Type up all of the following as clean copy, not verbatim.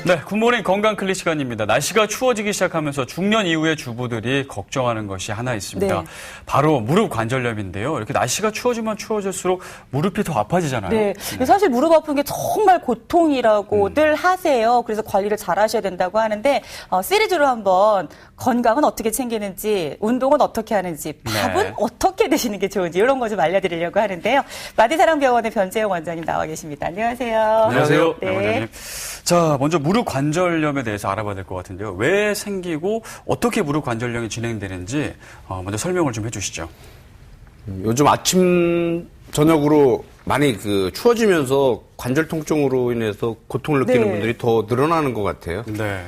네, 굿모닝 건강 클릭 시간입니다. 날씨가 추워지기 시작하면서 중년 이후의 주부들이 걱정하는 것이 하나 있습니다. 네. 바로 무릎 관절염인데요. 이렇게 날씨가 추워지면 추워질수록 무릎이 더 아파지잖아요. 네, 사실 무릎 아픈 게 정말 고통이라고들 하세요. 그래서 관리를 잘 하셔야 된다고 하는데 시리즈로 한번 건강은 어떻게 챙기는지, 운동은 어떻게 하는지, 밥은 네. 어떻게 드시는 게 좋은지 이런 거 좀 알려드리려고 하는데요. 마디사랑병원의 변재영 원장님 나와 계십니다. 안녕하세요. 안녕하세요. 네. 원장님. 자, 먼저 무릎 관절염에 대해서 알아봐야 될 것 같은데요. 왜 생기고 어떻게 무릎 관절염이 진행되는지 먼저 설명을 좀 해주시죠. 요즘 아침 저녁으로 많이 추워지면서 관절 통증으로 인해서 고통을 느끼는 분들이 더 늘어나는 것 같아요. 네.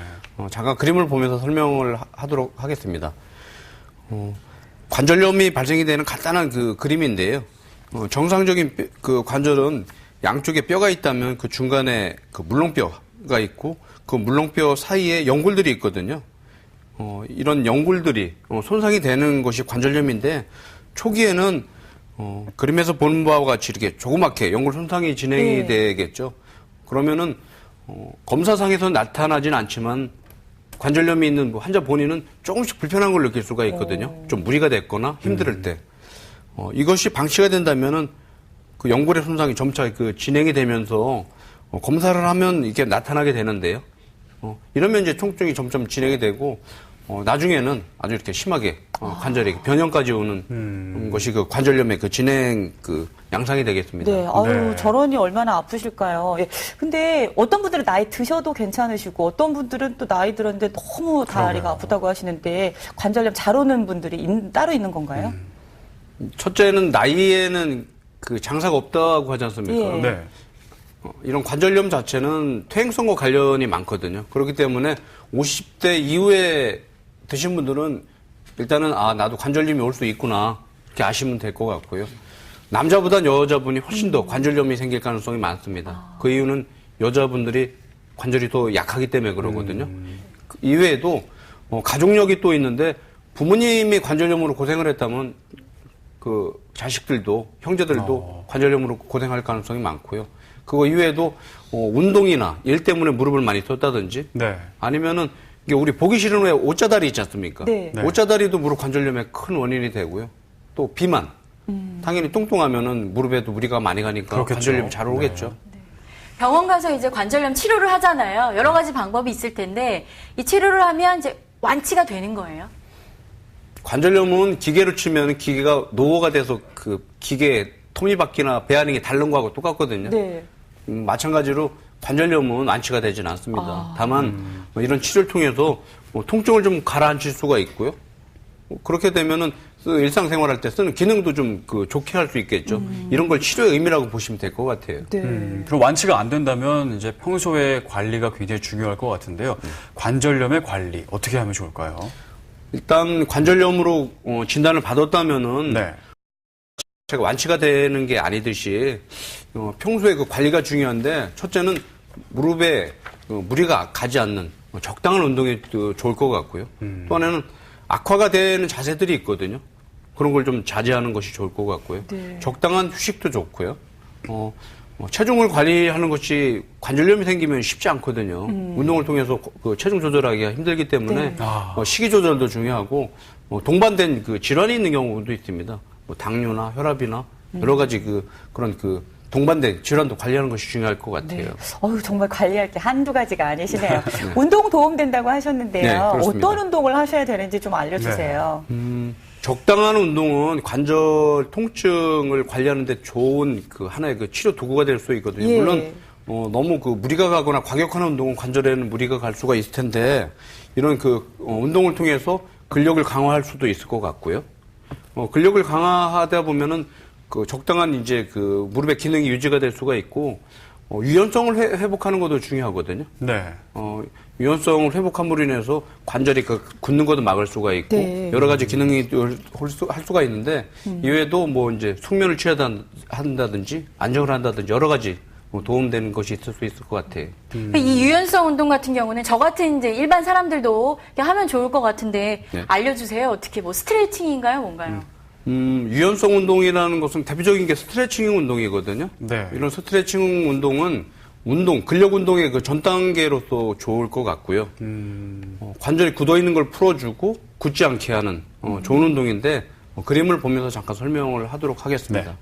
잠깐 그림을 보면서 설명을 하도록 하겠습니다. 관절염이 발생이 되는 간단한 그림인데요. 정상적인 관절은 양쪽에 뼈가 있다면 그 중간에 물렁뼈가 있고 그 물렁뼈 사이에 연골들이 있거든요. 이런 연골들이 손상이 되는 것이 관절염인데 초기에는 그림에서 보는 바와 같이 이렇게 조그맣게 연골 손상이 진행이 되겠죠. 그러면은 검사상에서 나타나진 않지만 관절염이 있는 환자 본인은 조금씩 불편한 걸 느낄 수가 있거든요. 좀 무리가 됐거나 힘들 때. 이것이 방치가 된다면은 그 연골의 손상이 점차 진행이 되면서 검사를 하면 이게 나타나게 되는데요. 이러면 이제 통증이 점점 진행이 되고 나중에는 아주 이렇게 심하게 관절에 변형까지 오는 것이 관절염의 진행 양상이 되겠습니다. 네, 저런이 얼마나 아프실까요? 예. 근데 어떤 분들은 나이 드셔도 괜찮으시고 어떤 분들은 또 나이 들었는데 너무 다리가 아프다고 하시는데 관절염 잘 오는 분들이 따로 있는 건가요? 첫째는 나이에는 장사가 없다고 하지 않습니까? 예. 네. 이런 관절염 자체는 퇴행성과 관련이 많거든요. 그렇기 때문에 50대 이후에 드신 분들은 일단은 나도 관절염이 올 수 있구나 이렇게 아시면 될 것 같고요. 남자보단 여자분이 훨씬 더 관절염이 생길 가능성이 많습니다. 그 이유는 여자분들이 관절이 더 약하기 때문에 그러거든요. 이외에도 가족력이 또 있는데 부모님이 관절염으로 고생을 했다면 자식들도 형제들도 관절염으로 고생할 가능성이 많고요. 그거 이외에도 운동이나 일 때문에 무릎을 많이 썼다든지 아니면은 이게 우리 보기 싫은 후에 옷자다리 있지 않습니까? 네. 옷자다리도 무릎 관절염의 큰 원인이 되고요. 또 비만. 당연히 뚱뚱하면은 무릎에도 무리가 많이 가니까 그렇겠죠. 관절염이 잘 오겠죠. 네. 병원 가서 이제 관절염 치료를 하잖아요. 여러 가지 방법이 있을 텐데 이 치료를 하면 이제 완치가 되는 거예요? 관절염은 기계로 치면 기계가 노후가 돼서 기계 톱니바퀴나 배아링이 닳는 거하고 똑같거든요. 네. 마찬가지로 관절염은 완치가 되진 않습니다. 다만 이런 치료를 통해서 통증을 좀 가라앉힐 수가 있고요. 그렇게 되면은 일상생활할 때 쓰는 기능도 좀 좋게 할 수 있겠죠. 이런 걸 치료의 의미라고 보시면 될 것 같아요. 네. 그리고 완치가 안 된다면 이제 평소에 관리가 굉장히 중요할 것 같은데요. 관절염의 관리 어떻게 하면 좋을까요? 일단 관절염으로 진단을 받았다면은 제가 완치가 되는 게 아니듯이 평소에 관리가 중요한데 첫째는 무릎에 무리가 가지 않는 적당한 운동이 좋을 것 같고요. 또 하나는 악화가 되는 자세들이 있거든요. 그런 걸 좀 자제하는 것이 좋을 것 같고요. 네. 적당한 휴식도 좋고요. 체중을 관리하는 것이 관절염이 생기면 쉽지 않거든요. 운동을 통해서 체중 조절하기가 힘들기 때문에 식이 조절도 중요하고 동반된 질환이 있는 경우도 있습니다. 당뇨나 혈압이나 여러 가지 그런 동반된 질환도 관리하는 것이 중요할 것 같아요. 네. 정말 관리할 게 한두 가지가 아니시네요. 운동 도움된다고 하셨는데요. 네, 그렇습니다. 어떤 운동을 하셔야 되는지 좀 알려주세요. 적당한 운동은 관절 통증을 관리하는 데 좋은 하나의 치료 도구가 될 수 있거든요. 예. 물론 너무 무리가 가거나 과격한 운동은 관절에는 무리가 갈 수가 있을 텐데 이런 운동을 통해서 근력을 강화할 수도 있을 것 같고요. 근력을 강화하다 보면은 적당한 이제 무릎의 기능이 유지가 될 수가 있고 유연성을 회복하는 것도 중요하거든요. 네. 유연성을 회복함으로 인해서 관절이 굳는 것도 막을 수가 있고 여러 가지 기능이 할 수가 있는데 이외에도 이제 숙면을 취하다 한다든지 안정을 한다든지 여러 가지 도움되는 것이 있을 수 있을 것 같아요. 이 유연성 운동 같은 경우는 저 같은 이제 일반 사람들도 하면 좋을 것 같은데 알려주세요. 어떻게 스트레칭인가요, 뭔가요? 유연성 운동이라는 것은 대표적인 게 스트레칭 운동이거든요. 네. 이런 스트레칭 운동은 근력 운동의 그 전 단계로서 좋을 것 같고요. 관절이 굳어 있는 걸 풀어주고 굳지 않게 하는 좋은 운동인데 그림을 보면서 잠깐 설명을 하도록 하겠습니다.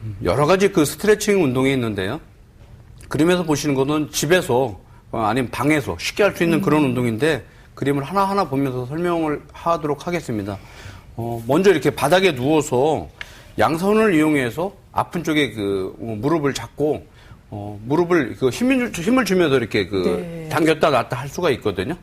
네. 여러 가지 그 스트레칭 운동이 있는데요. 그림에서 보시는 거는 집에서 아니면 방에서 쉽게 할 수 있는 그런 운동인데 그림을 하나하나 보면서 설명을 하도록 하겠습니다. 먼저 이렇게 바닥에 누워서 양손을 이용해서 아픈 쪽에 그 무릎을 잡고 무릎을 그 힘을 주면서 이렇게 그 당겼다 놨다 할 수가 있거든요.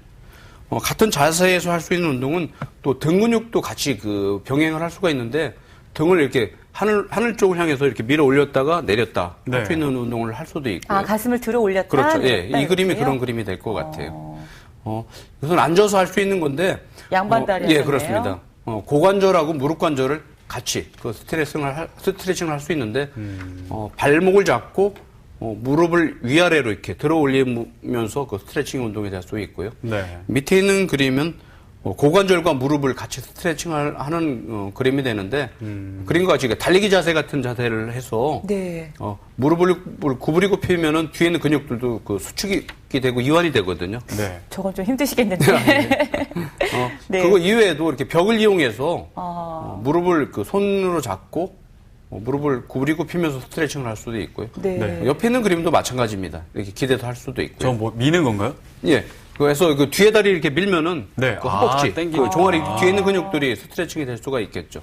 같은 자세에서 할 수 있는 운동은 또 등 근육도 같이 그 병행을 할 수가 있는데 등을 이렇게 하늘 쪽을 향해서 이렇게 밀어 올렸다가 내렸다 할 수 있는 운동을 할 수도 있고요. 가슴을 들어 올렸다. 그렇죠. 내렸다, 예, 이 그림이 이렇게요? 그런 그림이 될 것 같아요. 우선 앉아서 할 수 있는 건데 양반다리 예, 그렇습니다. 고관절하고 무릎 관절을 같이 그 스트레칭을 할 수 있는데 발목을 잡고 무릎을 위아래로 이렇게 들어 올리면서 그 스트레칭 운동이 될 수 있고요. 네. 밑에 있는 그림은 고관절과 무릎을 같이 스트레칭하는 그림이 되는데 그림과 같이 달리기 자세 같은 자세를 해서 네. 무릎을 구부리고 펴면은 뒤에 있는 근육들도 그 수축이 되고 이완이 되거든요. 네. 저건 좀 힘드시겠는데. 네. 그거 이외에도 이렇게 벽을 이용해서 무릎을 그 손으로 잡고 무릎을 구부리고 피면서 스트레칭을 할 수도 있고요. 네. 옆에 있는 그림도 마찬가지입니다. 이렇게 기대서 할 수도 있고요. 저 뭐 미는 건가요? 예. 그래서 그 뒤에 다리 이렇게 밀면은 네. 그 허벅지, 땡기고. 그 종아리 뒤에 있는 근육들이 스트레칭이 될 수가 있겠죠.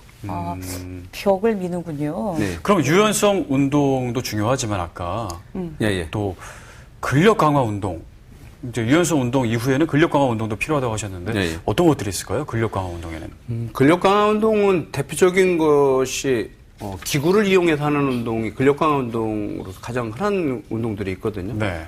벽을 미는군요. 네. 그럼 유연성 운동도 중요하지만 아까 예, 예. 또 근력 강화 운동, 이제 유연성 운동 이후에는 근력 강화 운동도 필요하다고 하셨는데 예, 예. 어떤 것들이 있을까요? 근력 강화 운동에는? 근력 강화 운동은 대표적인 것이 기구를 이용해서 하는 운동이 근력 강화 운동으로서 가장 흔한 운동들이 있거든요. 네.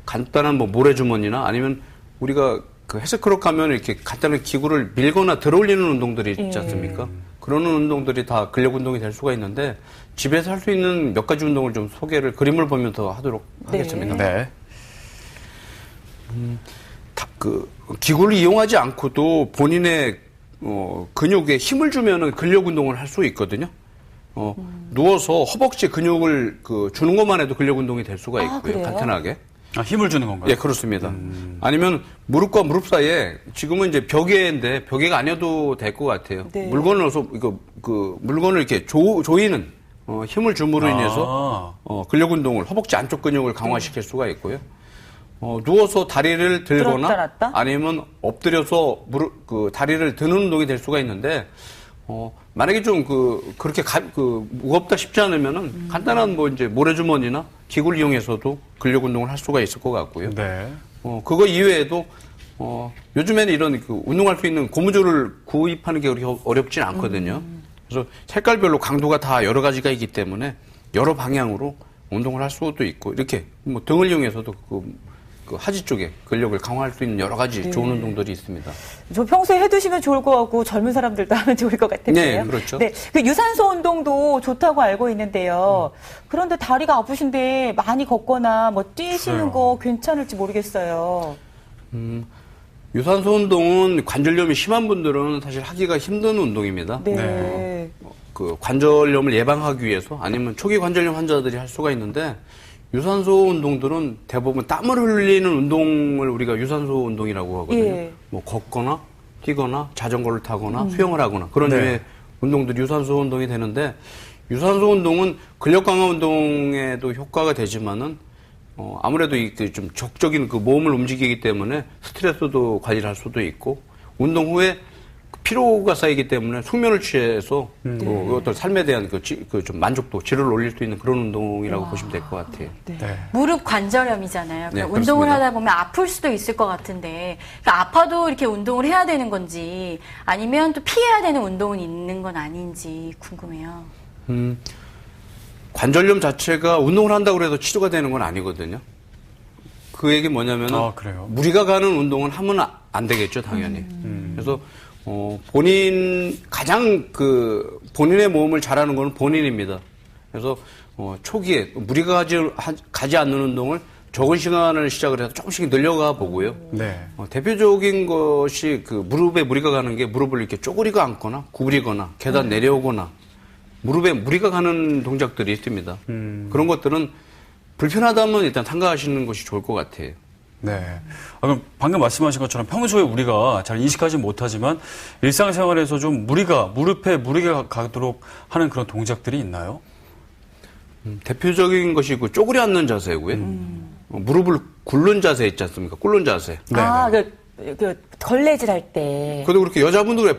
간단한 뭐 모래주머니나 아니면 우리가 그 헬스클럽 가면 이렇게 간단한 기구를 밀거나 들어올리는 운동들이 있지 않습니까? 그런 운동들이 다 근력 운동이 될 수가 있는데 집에서 할 수 있는 몇 가지 운동을 좀 소개를 그림을 보면서 하도록 하겠습니다. 네. 그 기구를 이용하지 않고도 본인의 근육에 힘을 주면은 근력 운동을 할 수 있거든요. 누워서 허벅지 근육을 주는 것만 해도 근력 운동이 될 수가 있고요. 그래요? 간단하게. 힘을 주는 건가요? 예, 그렇습니다. 아니면 무릎과 무릎 사이에 지금은 이제 벽에인데 벽에가 아니어도 될 것 같아요. 네. 물건을 넣어서 물건을 이렇게 조이는 힘을 줌으로 인해서 근력 운동을 허벅지 안쪽 근육을 강화시킬 수가 있고요. 누워서 다리를 들거나 들었다 놨다? 아니면 엎드려서 다리를 드는 운동이 될 수가 있는데 만약에 좀 그렇게 무겁다 싶지 않으면은 간단한 뭐 이제 모래주머니나 기구를 이용해서도 근력 운동을 할 수가 있을 것 같고요. 네. 그거 이외에도 요즘에는 이런 운동할 수 있는 고무줄을 구입하는 게 그렇게 어렵진 않거든요. 그래서 색깔별로 강도가 다 여러 가지가 있기 때문에 여러 방향으로 운동을 할 수도 있고 이렇게 뭐 등을 이용해서도 그 하지 쪽에 근력을 강화할 수 있는 여러 가지 좋은 운동들이 있습니다. 저 평소에 해두시면 좋을 것 같고 젊은 사람들도 하면 좋을 것 같은데요. 네, 그렇죠. 네, 그 유산소 운동도 좋다고 알고 있는데요. 그런데 다리가 아프신데 많이 걷거나 뭐 뛰시는 거 괜찮을지 모르겠어요. 유산소 운동은 관절염이 심한 분들은 사실 하기가 힘든 운동입니다. 네. 그 관절염을 예방하기 위해서 아니면 초기 관절염 환자들이 할 수가 있는데 유산소 운동들은 대부분 땀을 흘리는 운동을 우리가 유산소 운동이라고 하거든요. 예. 뭐 걷거나 뛰거나 자전거를 타거나 수영을 하거나 그런 류의 운동들이 유산소 운동이 되는데 유산소 운동은 근력 강화 운동에도 효과가 되지만은 아무래도 좀 적적인 그 몸을 움직이기 때문에 스트레스도 관리를 할 수도 있고 운동 후에 피로가 쌓이기 때문에 숙면을 취해서 어떤 삶에 대한 좀 만족도, 질을 올릴 수 있는 그런 운동이라고 보시면 될 것 같아요. 네. 네. 무릎 관절염이잖아요. 네, 운동을 그렇습니다. 하다 보면 아플 수도 있을 것 같은데 그러니까 아파도 이렇게 운동을 해야 되는 건지 아니면 또 피해야 되는 운동은 있는 건 아닌지 궁금해요. 관절염 자체가 운동을 한다고 해서 치료가 되는 건 아니거든요. 그 얘기 뭐냐면은 그래요? 무리가 가는 운동은 하면 안 되겠죠, 당연히. 그래서 가장 본인의 몸을 잘하는 건 본인입니다. 그래서 초기에 무리가 가지 않는 운동을 적은 시간을 시작을 해서 조금씩 늘려가 보고요. 네. 대표적인 것이 무릎에 무리가 가는 게 무릎을 이렇게 쪼그리고 앉거나 구부리거나 계단 내려오거나 무릎에 무리가 가는 동작들이 있습니다. 그런 것들은 불편하다면 일단 삼가하시는 것이 좋을 것 같아요. 네. 그럼 방금 말씀하신 것처럼 평소에 우리가 잘 인식하지 못하지만 일상생활에서 좀 무릎에 무리가 가도록 하는 그런 동작들이 있나요? 대표적인 것이 그 쪼그려 앉는 자세고요. 무릎을 꿇는 자세 있지 않습니까? 꿇는 자세. 네. 아, 걸레질 할 때. 그래도 그렇게 여자분들 왜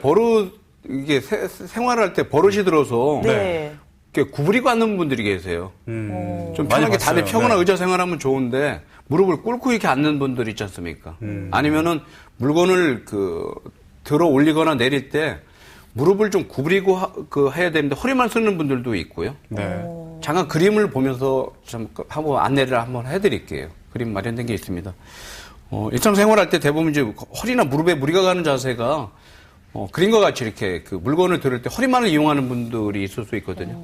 이게 생활할 때 버릇이 들어서 네. 이렇게 구부리고 앉는 분들이 계세요. 좀 많이 편하게 다리 봤어요. 펴거나 네. 의자 생활하면 좋은데 무릎을 꿇고 이렇게 앉는 분들 있지 않습니까? 아니면은 물건을 들어 올리거나 내릴 때 무릎을 좀 구부리고 해야 되는데 허리만 쓰는 분들도 있고요. 네. 잠깐 그림을 보면서 좀 한번 안내를 한번 해드릴게요. 그림 마련된 게 있습니다. 일상생활할 때 대부분 이제 허리나 무릎에 무리가 가는 자세가 그림과 같이 이렇게 그 물건을 들을 때 허리만을 이용하는 분들이 있을 수 있거든요.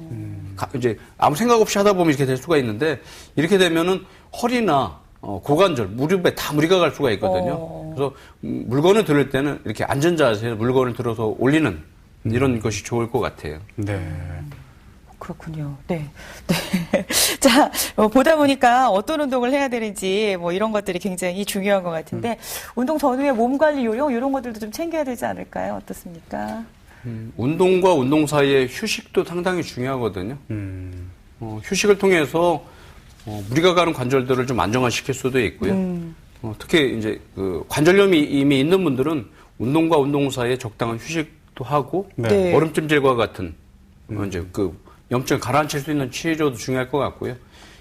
이제 아무 생각 없이 하다 보면 이렇게 될 수가 있는데 이렇게 되면은 허리나 고관절, 무릎에 다 무리가 갈 수가 있거든요. 그래서 물건을 들을 때는 이렇게 앉은 자세로 물건을 들어서 올리는 이런 것이 좋을 것 같아요. 네. 그렇군요. 네. 네. 자, 보다 보니까 어떤 운동을 해야 되는지 뭐 이런 것들이 굉장히 중요한 것 같은데 운동 전후에 몸 관리 요령 이런 것들도 좀 챙겨야 되지 않을까요? 어떻습니까? 운동과 운동 사이에 휴식도 상당히 중요하거든요. 휴식을 통해서 무리가 가는 관절들을 좀 안정화시킬 수도 있고요. 특히 이제 관절염이 이미 있는 분들은 운동과 운동 사이에 적당한 휴식도 하고 네. 얼음찜질과 같은 이제 염증을 가라앉힐 수 있는 치료도 중요할 것 같고요.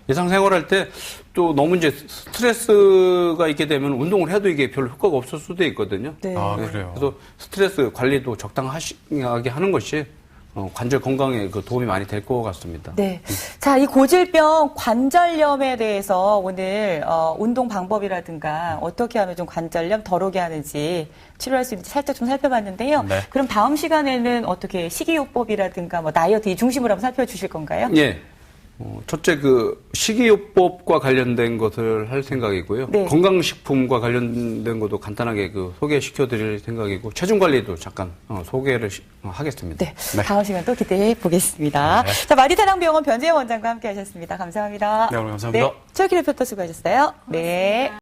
일상생활할 때 또 너무 이제 스트레스가 있게 되면 운동을 해도 이게 별로 효과가 없을 수도 있거든요. 네. 아, 그래요. 그래서 스트레스 관리도 적당하게 하는 것이 관절 건강에 도움이 많이 될 것 같습니다. 네. 자, 이 고질병 관절염에 대해서 오늘 운동 방법이라든가 어떻게 하면 좀 관절염 덜 오게 하는지 치료할 수 있는지 살짝 좀 살펴봤는데요. 네. 그럼 다음 시간에는 어떻게 식이요법이라든가 뭐 다이어트 이 중심으로 한번 살펴주실 건가요? 예. 첫째 식이요법과 관련된 것을 할 생각이고요. 네. 건강식품과 관련된 것도 간단하게 소개시켜 드릴 생각이고 체중 관리도 잠깐 소개를 하겠습니다. 네. 다음 시간 또 기대해 보겠습니다. 네. 자, 마디사랑병원 변재영 원장과 함께 하셨습니다. 감사합니다. 네, 오늘 감사합니다. 최혁희 리포터 수고하셨어요. 네.